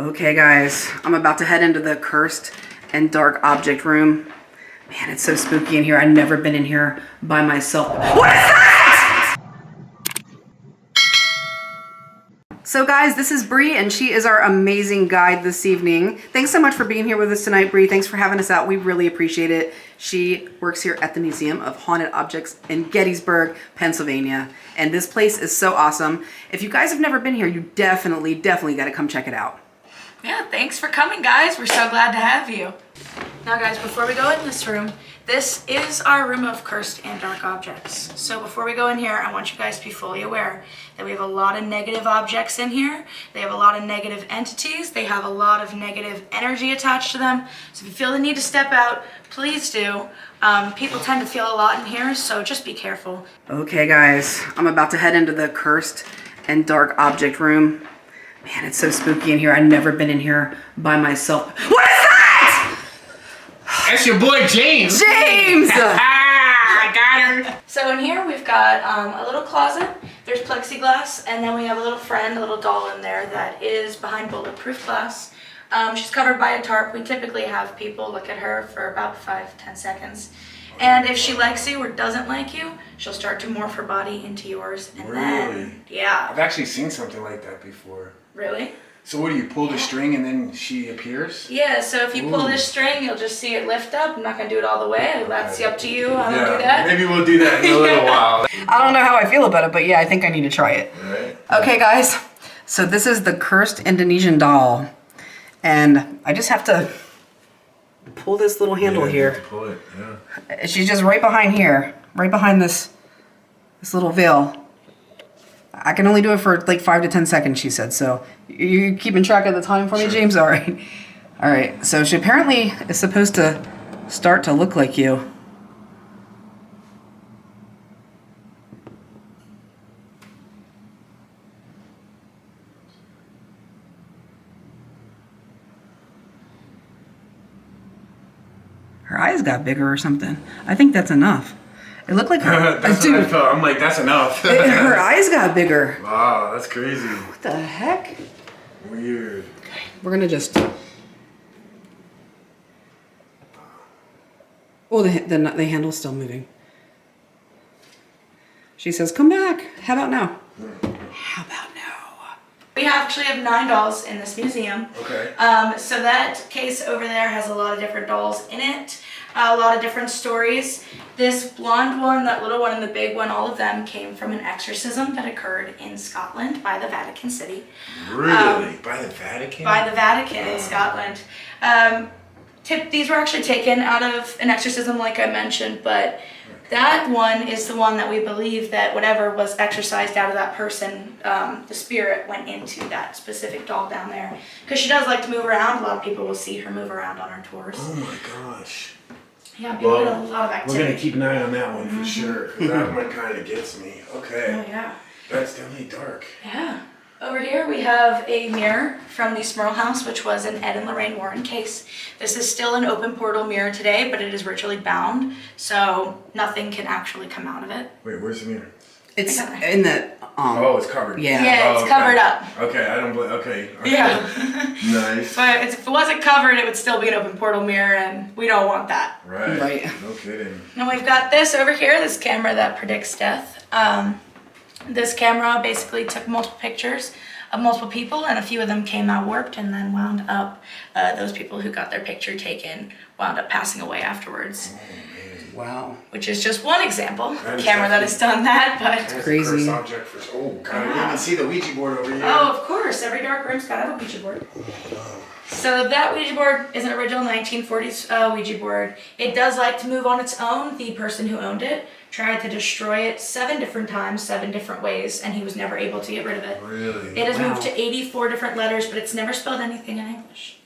Okay guys, I'm about to head into the cursed and dark object room. Man, it's so spooky in here. I've never been in here by myself. What is that? So guys, this is Bree and she is our amazing guide this evening. Thanks so much for being here with us tonight, Bree. Thanks for having us out. We really appreciate it. She works here at the Museum of Haunted Objects in Gettysburg, Pennsylvania. And this place is so awesome. If you guys have never been here, you definitely got to come check it out. Yeah, thanks for coming, guys. We're so glad to have you. Now, guys, before we go in this room, this is our room of cursed and dark objects. So before we go in here, I want you guys to be fully aware that we have a lot of negative objects in here. They have a lot of negative entities. They have a lot of negative energy attached to them. So if you feel the need to step out, please do. People tend to feel a lot in here, so just be careful. Okay, guys, I'm about to head into the cursed and dark object room. Man, it's so spooky in here. I've never been in here by myself. What is that? That's your boy James. James! I got her. So in here we've got a little closet. There's plexiglass, and then we have a little friend, a little doll in there that is behind bulletproof glass. She's covered by a tarp. We typically have people look at her for about 5-10 seconds. And if she likes you or doesn't like you, she'll start to morph her body into yours. And then, yeah. I've actually seen something like that before. Really? So what do you pull the string and then she appears? Yeah, so if you pull this string, you'll just see it lift up. I'm not going to do it all the way. That's up to you. I'm going to do that. Maybe we'll do that in a little while. I don't know how I feel about it, but yeah, I think I need to try it. Right. Okay, guys. So this is the cursed Indonesian doll. And I just have to pull this little handle here. Pull it, yeah. She's just right behind here. Right behind this little veil. I can only do it for like 5 to 10 seconds, she said. So you keeping track of the time for me, James? All right. All right. So she apparently is supposed to start to look like you. Her eyes got bigger or something. I think that's enough. It looked like her. That's what I felt. I'm like, that's enough. Her eyes got bigger. Wow, that's crazy. What the heck? Weird. Okay, we're gonna just. Oh, the handle's still moving. She says, "Come back. How about now?" How about now? We actually have 9 dolls in this museum. Okay. So that case over there has a lot of different dolls in it. A lot of different stories. This blonde one, that little one, and the big one, all of them came from an exorcism that occurred in Scotland by the Vatican City. Really? By the Vatican? By the Vatican in Scotland. These were actually taken out of an exorcism, like I mentioned, but that one is the one that we believe that whatever was exorcised out of that person, the spirit went into that specific doll down there. Because she does like to move around. A lot of people will see her move around on our tours. Oh my gosh. Yeah, people did a lot of activity. We're going to keep an eye on that one for sure. Because that one kind of gets me. Okay. Oh, yeah. That's definitely dark. Yeah. Over here we have a mirror from the Smurl house, which was an Ed and Lorraine Warren case. This is still an open portal mirror today, but it is ritually bound, so nothing can actually come out of it. Wait, where's the mirror? It's in the. Oh, it's covered. Yeah. Yeah, it's covered up. Okay, I don't believe. Okay. Yeah. Nice. But if it wasn't covered, it would still be an open portal mirror, and we don't want that. Right. No kidding. And we've got this over here, this camera that predicts death. This camera basically took multiple pictures of multiple people, and a few of them came out warped and then wound up, those people who got their picture taken wound up passing away afterwards. Wow. Which is just one example. Camera that has done that, but... Crazy. Object for, oh, God, I didn't even see the Ouija board over here. Oh, of course. Every dark room's got to have a Ouija board. So that Ouija board is an original 1940s Ouija board. It does like to move on its own. The person who owned it tried to destroy it 7 different times, 7 different ways, and he was never able to get rid of it. Really? It has moved to 84 different letters, but it's never spelled anything in English.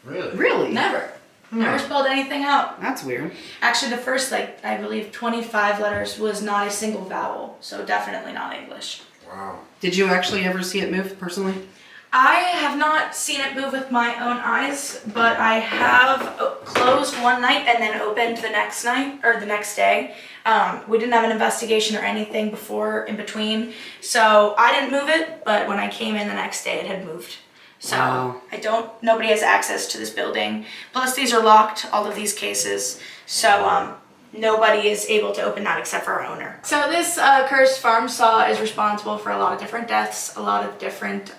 Really? Really? Never. Never spelled anything out. That's weird. Actually, the first, I believe 25 letters was not a single vowel, so definitely not English. Wow. Did you actually ever see it move personally? I have not seen it move with my own eyes, but I have closed one night and then opened the next night, or the next day. We didn't have an investigation or anything before in between, so I didn't move it, but when I came in the next day, it had moved. So Wow. nobody has access to this building. Plus these are locked, all of these cases. So nobody is able to open that except for our owner. So this cursed farm saw is responsible for a lot of different deaths, a lot of different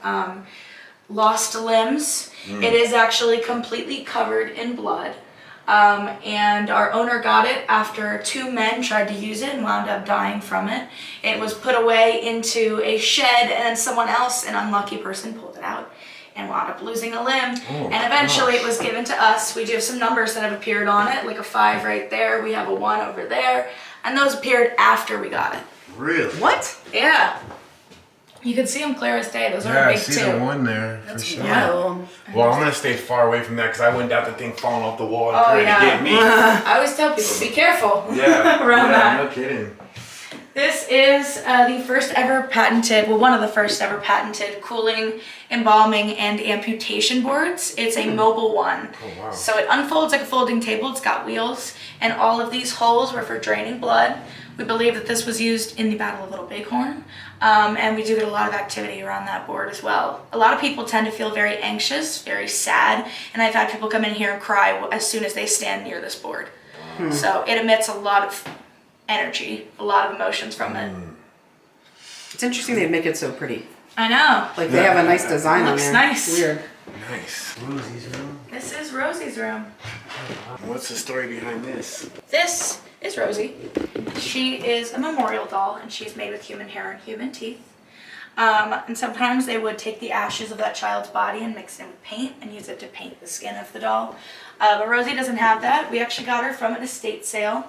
lost limbs. It is actually completely covered in blood. And our owner got it after 2 men tried to use it and wound up dying from it. It was put away into a shed, and then someone else, an unlucky person, pulled it out and wound up losing a limb. And eventually it was given to us. We do have some numbers that have appeared on it, like a 5 right there. We have a 1 over there. And those appeared after we got it. Really? What? Yeah. You can see them clear as day. Those are Yeah, I big see too. the one there for sure. Yeah. Well, I'm gonna stay far away from that because I went down the thing falling off the wall and Oh, trying yeah. to get me. I always tell people, be careful Yeah, around that. no kidding. This is the first ever patented, well, one of the first ever patented cooling, embalming, and amputation boards. It's a mobile one. Oh, wow. So it unfolds like a folding table. It's got wheels, and all of these holes were for draining blood. We believe that this was used in the Battle of Little Bighorn, and we do get a lot of activity around that board as well. A lot of people tend to feel very anxious, very sad, and I've had people come in here and cry as soon as they stand near this board. So it emits a lot of energy, a lot of emotions from it. It's interesting they make it so pretty. I know. Like they have a nice design on Looks there. nice. Weird. Nice. Rosie's room. This is Rosie's room. What's the story behind this? This is Rosie. She is a memorial doll, and she's made with human hair and human teeth. And sometimes they would take the ashes of that child's body and mix it with paint and use it to paint the skin of the doll. But Rosie doesn't have that. We actually got her from an estate sale.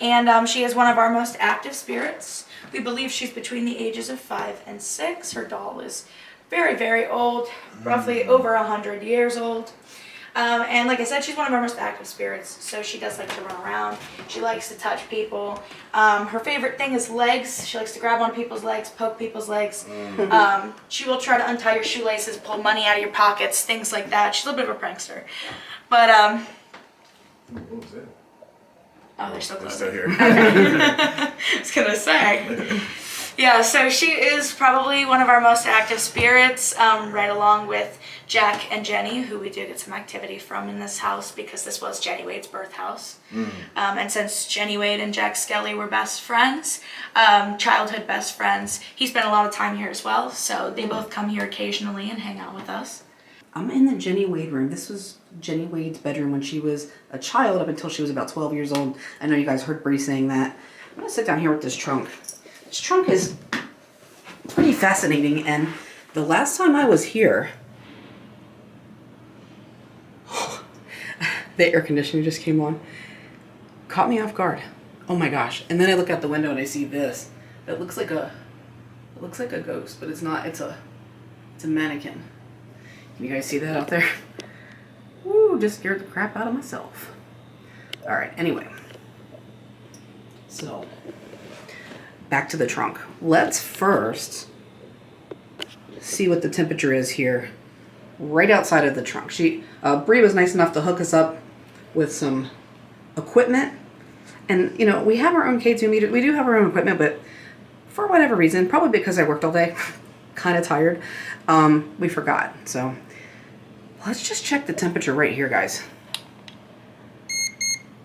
And she is one of our most active spirits. We believe she's between the ages of 5 and 6. Her doll is very, very old, roughly over 100 years old. And like I said, she's one of our most active spirits, so she does like to run around. She likes to touch people. Her favorite thing is legs. She likes to grab on people's legs, poke people's legs. She will try to untie your shoelaces, pull money out of your pockets, things like that. She's a little bit of a prankster. But, What was that? oh, they're so It's close. still here. I was gonna say. Yeah, so she is probably one of our most active spirits, right along with Jack and Jenny, who we do get some activity from in this house because this was Jenny Wade's birth house. And since Jenny Wade and Jack Skelly were best friends, childhood best friends, he spent a lot of time here as well, so they both come here occasionally and hang out with us. I'm in the Jenny Wade room. This was Jenny Wade's bedroom when she was a child up until she was about 12 years old. I know you guys heard Bree saying that. I'm gonna sit down here with this trunk. This trunk is pretty fascinating, and the last time I was here, the air conditioning just came on. Caught me off guard. Oh my gosh. And then I look out the window and I see this. It looks like a ghost, but it's not. It's a mannequin. Can you guys see that out there? Woo, just scared the crap out of myself. All right, anyway. So, back to the trunk. Let's first see what the temperature is here right outside of the trunk. Bree was nice enough to hook us up with some equipment. And, you know, we have our own K2 meter. We do have our own equipment, but for whatever reason, probably because I worked all day, kind of tired, we forgot. So, let's just check the temperature right here, guys.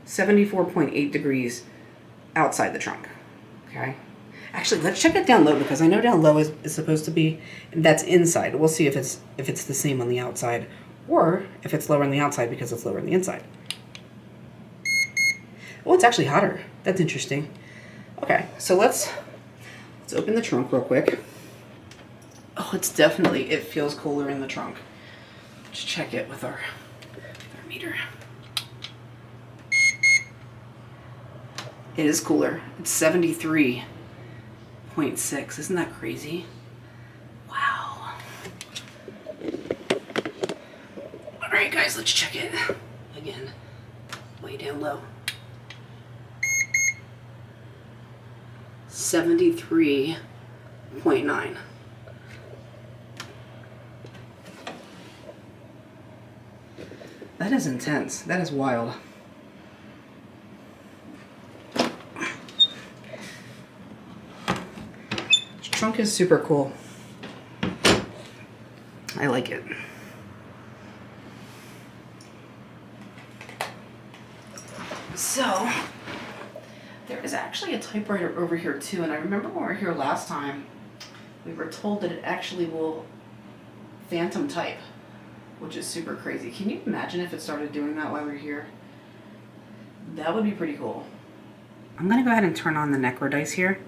74.8 degrees outside the trunk, okay? Actually, let's check it down low because I know down low is supposed to be, that's inside. We'll see if it's the same on the outside or if it's lower on the outside because it's lower on the inside. Oh, it's actually hotter. That's interesting. Okay, so let's open the trunk real quick. Oh, it feels cooler in the trunk. Let's check it with our meter. It is cooler. It's 73.6. Isn't that crazy? Wow. All right, guys, let's check it again. Way down low. 73.9. That is intense. That is wild. This trunk is super cool. I like it. So, there is actually a typewriter over here too, and I remember when we were here last time, we were told that it actually will phantom type, which is super crazy. Can you imagine if it started doing that while we were here? That would be pretty cool. I'm gonna go ahead and turn on the Necro Dice here.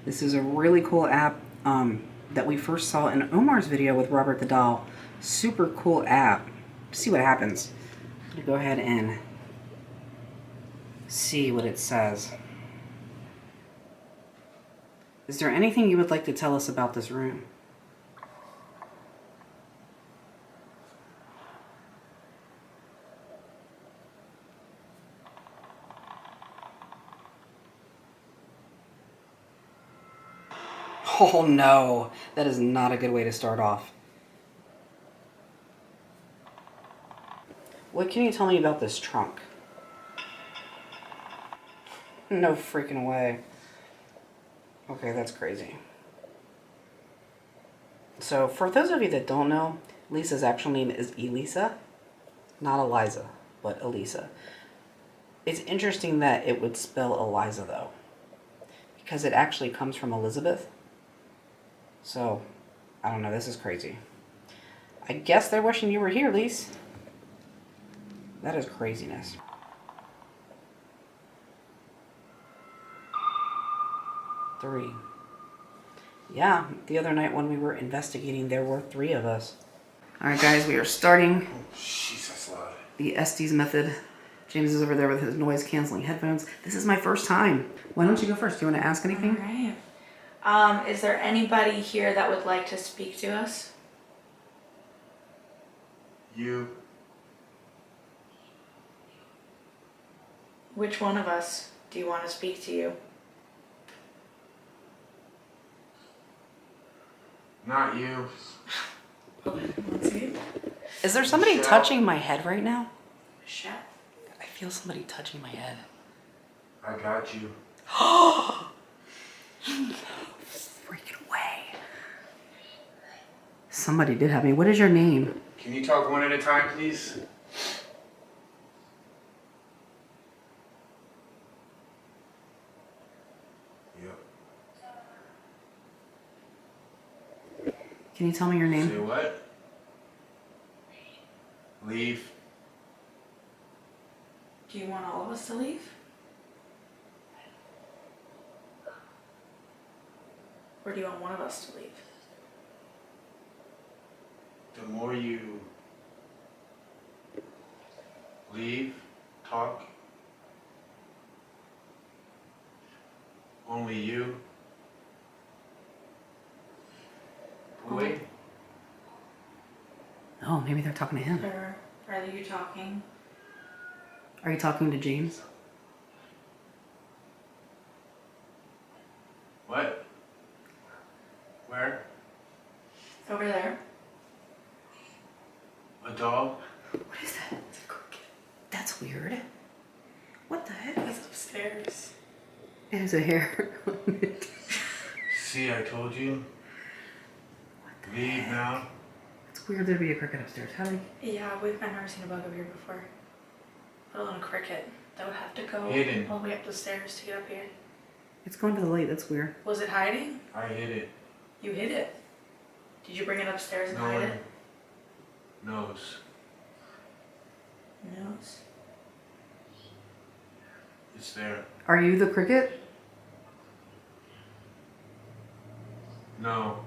This is a really cool app that we first saw in Omar's video with Robert the Doll. Super cool app. See what happens. I'm gonna go ahead and see what it says. Is there anything you would like to tell us about this room? Oh no, that is not a good way to start off. What can you tell me about this trunk? No freaking way. Okay, that's crazy. So, for those of you that don't know, Lisa's actual name is Elisa. Not Eliza, but Elisa. It's interesting that it would spell Eliza, though, because it actually comes from Elizabeth. So, I don't know, this is crazy. I guess they're wishing you were here, Lise. That is craziness. Three. Yeah, the other night when we were investigating, there were 3 of us. All right, guys, we are starting Jesus, loud. the Estes method. James is over there with his noise-canceling headphones. This is my first time. Why don't you go first? Do you want to ask anything? All right. Is there anybody here that would like to speak to us? You. Which one of us do you want to speak to you? Not you. Let's see. Is there somebody touching my head right now? Shit. I feel somebody touching my head. I got you. Freaking way. Somebody did have me. What is your name? Can you talk one at a time, please? Yep. Can you tell me your name? Say what? Leave. Do you want all of us to leave? Or do you want one of us to leave? The more you leave, talk, only you. Wait. Oh, maybe they're talking to him. Or are you talking? Are you talking to James? What? Where? Over there. A doll? What is that? It's a cricket. That's weird. What the heck? It's upstairs. It has a hair on it. See, I told you. Leave now. It's weird there'd be a cricket upstairs. How do Yeah, I've never seen a bug over here before. Let alone a cricket. That would have to go Hidden. all the way up the stairs to get up here. It's going to the light. That's weird. Was it hiding? I hid it. You hid it. Did you bring it upstairs and No hide one it? knows. Knows. It's there. Are you the cricket? No.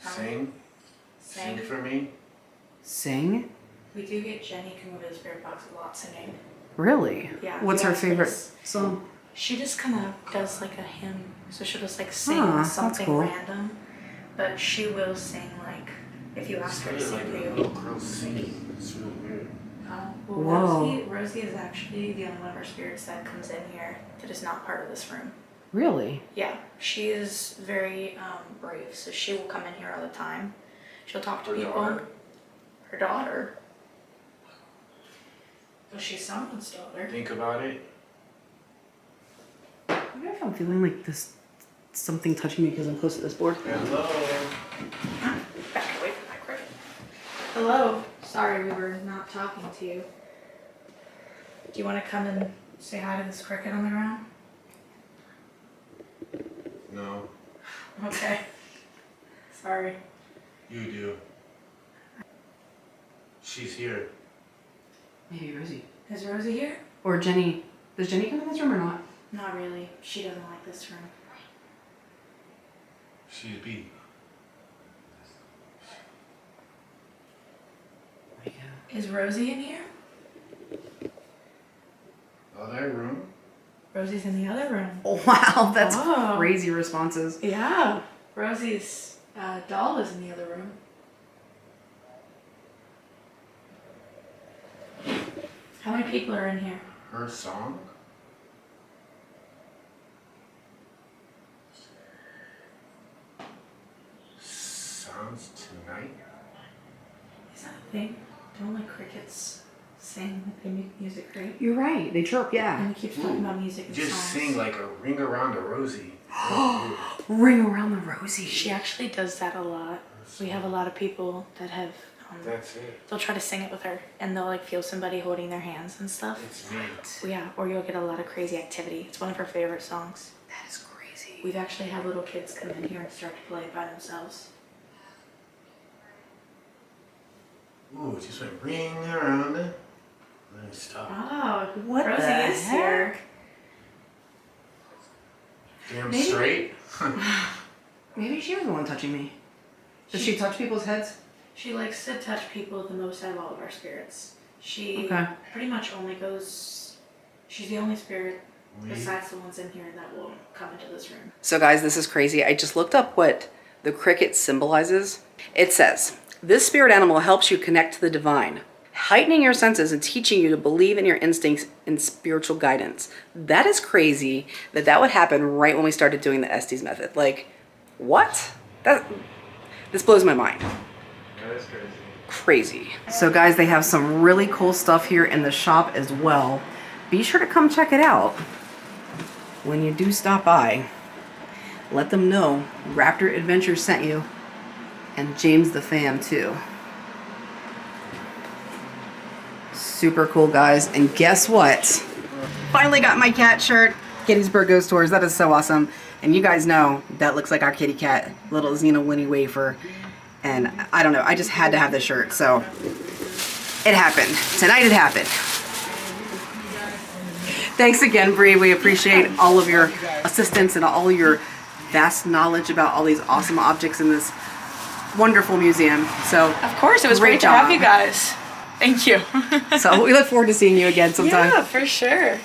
Sing. Sing. Sing for me. Sing? We do get Jenny come over to the spirit box a lot singing. Really? Yeah. What's her yeah, favorite it's- song? She just kind of does like a hymn. So she'll just like sing That's something cool. random. But she will sing like, if you ask her to It's sing like to a you. little girl singing. It's really weird. Well, Whoa. Rosie is actually the only one of our spirits that comes in here that is not part of this room. Really? Yeah, she is very brave, so she will come in here all the time. She'll talk to Her people. daughter? Her daughter. Well, she's someone's daughter. Think about it. I wonder if I'm feeling like this, something touching me because I'm close to this board. Hello. Back away from my cricket. Hello. Sorry, we were not talking to you. Do you want to come and say hi to this cricket on the ground? No, Okay. Sorry. you do. She's here. Maybe Rosie. Is Rosie here? Or Jenny. Does Jenny come in this room or not? Not really. She doesn't like this room. She's B. Is Rosie in here? Other room? Rosie's in the other room. Wow, that's Oh. crazy responses. Yeah. Rosie's doll is in the other room. How many people are in here? Her song? Sounds tonight? Is that a thing? Don't like crickets sing? They make music, right? You're right. They chirp, yeah. And he keeps talking about music and Just songs. sing like a ring around a Rosie. Ring around the Rosie. She actually does that a lot. We have a lot of people that have. That's it. They'll try to sing it with her, and they'll like feel somebody holding their hands and stuff. It's me. Yeah, or you'll get a lot of crazy activity. It's one of her favorite songs. That is crazy. We've actually had little kids come in here and start to play it by themselves. Ooh, it just went ring around it. Let me stop. Oh, What Rosie the is here. Damn Maybe- straight. Maybe she was the one touching me. Does she touch people's heads? She likes to touch people the most out of all of our spirits. She Okay. pretty much only goes. She's the only spirit We- besides the ones in here that will come into this room. So guys, this is crazy. I just looked up what the cricket symbolizes. It says, this spirit animal helps you connect to the divine, heightening your senses and teaching you to believe in your instincts and spiritual guidance. That is crazy that that would happen right when we started doing the Estes method. Like, what? This blows my mind. That is crazy. Crazy. So guys, they have some really cool stuff here in the shop as well. Be sure to come check it out when you do stop by. Let them know Raptor Adventures sent you, and James the fam too. Super cool, guys. And guess what? Finally got my cat shirt. Gettysburg Ghost Tours. That is so awesome. And you guys know that looks like our kitty cat, little Xena Winnie Wafer. And I don't know, I just had to have this shirt, so it happened. Tonight it happened. Thanks again, Bree. We appreciate all of your assistance and all your vast knowledge about all these awesome objects in this wonderful museum. So, Of course, it was Great great to have job. you guys. Thank you. so we look forward to seeing you again sometime. Yeah, for sure.